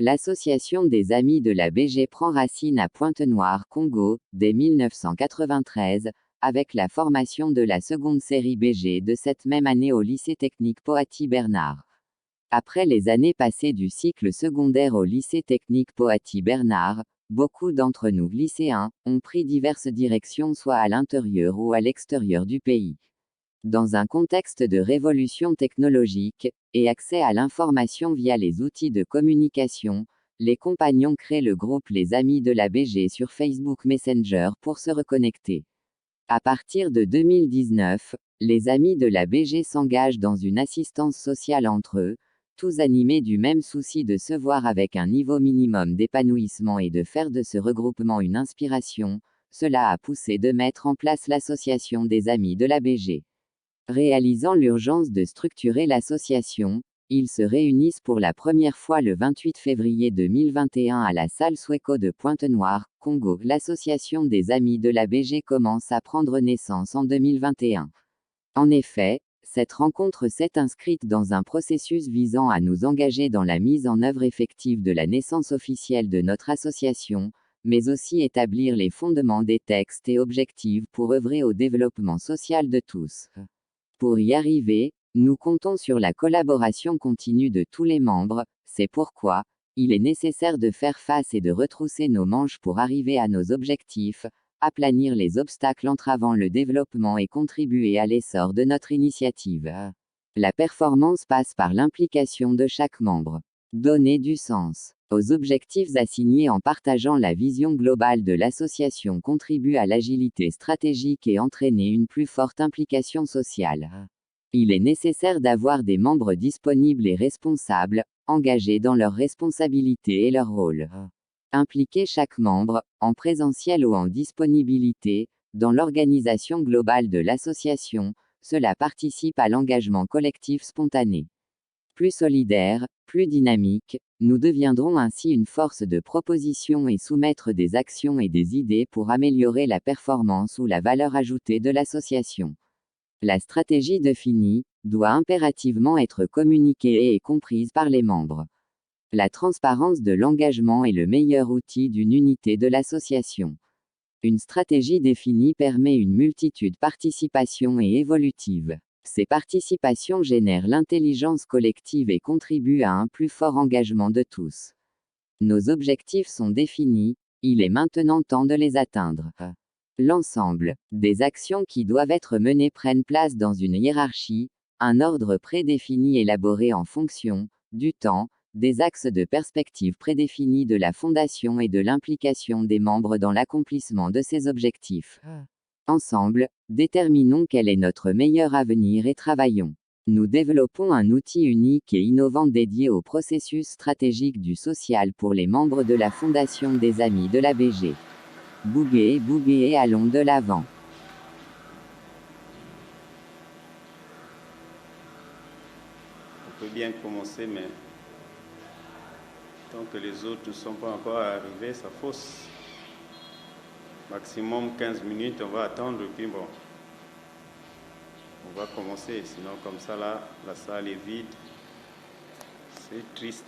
L'association des Amis de la BG prend racine à Pointe-Noire, Congo, dès 1993, avec la formation de la seconde série BG de cette même année au lycée technique Poaty-Bernard. Après les années passées du cycle secondaire au lycée technique Poaty-Bernard, beaucoup d'entre nous lycéens ont pris diverses directions soit à l'intérieur ou à l'extérieur du pays. Dans un contexte de révolution technologique, et accès à l'information via les outils de communication, les compagnons créent le groupe Les Amis de la BG sur Facebook Messenger pour se reconnecter. À partir de 2019, les Amis de la BG s'engagent dans une assistance sociale entre eux, tous animés du même souci de se voir avec un niveau minimum d'épanouissement et de faire de ce regroupement une inspiration. Cela a poussé de mettre en place l'association des Amis de la BG. Réalisant l'urgence de structurer l'association, ils se réunissent pour la première fois le 28 février 2021 à la salle Sweco de Pointe-Noire, Congo. L'association des Amis de la BG commence à prendre naissance en 2021. En effet, cette rencontre s'est inscrite dans un processus visant à nous engager dans la mise en œuvre effective de la naissance officielle de notre association, mais aussi établir les fondements des textes et objectifs pour œuvrer au développement social de tous. Pour y arriver, nous comptons sur la collaboration continue de tous les membres, c'est pourquoi, il est nécessaire de faire face et de retrousser nos manches pour arriver à nos objectifs, aplanir les obstacles entravant le développement et contribuer à l'essor de notre initiative. La performance passe par l'implication de chaque membre. Donner du sens aux objectifs assignés en partageant la vision globale de l'association contribue à l'agilité stratégique et entraîner une plus forte implication sociale. Il est nécessaire d'avoir des membres disponibles et responsables, engagés dans leurs responsabilités et leur rôle. Impliquer chaque membre, en présentiel ou en disponibilité, dans l'organisation globale de l'association, cela participe à l'engagement collectif spontané. Plus solidaire, plus dynamique, nous deviendrons ainsi une force de proposition et soumettre des actions et des idées pour améliorer la performance ou la valeur ajoutée de l'association. La stratégie définie doit impérativement être communiquée et comprise par les membres. La transparence de l'engagement est le meilleur outil d'une unité de l'association. Une stratégie définie permet une multitude participation et évolutive. Ces participations génèrent l'intelligence collective et contribuent à un plus fort engagement de tous. Nos objectifs sont définis, il est maintenant temps de les atteindre. L'ensemble des actions qui doivent être menées prennent place dans une hiérarchie, un ordre prédéfini élaboré en fonction du temps, des axes de perspective prédéfinis de la fondation et de l'implication des membres dans l'accomplissement de ces objectifs. Ensemble, déterminons quel est notre meilleur avenir et travaillons. Nous développons un outil unique et innovant dédié au processus stratégique du social pour les membres de la Fondation des Amis de la BG. Bouguer et allons de l'avant. On peut bien commencer, mais tant que les autres ne sont pas encore arrivés, ça fausse. Maximum 15 minutes, on va attendre, puis bon, on va commencer. Sinon, comme ça, là, la salle est vide. C'est triste.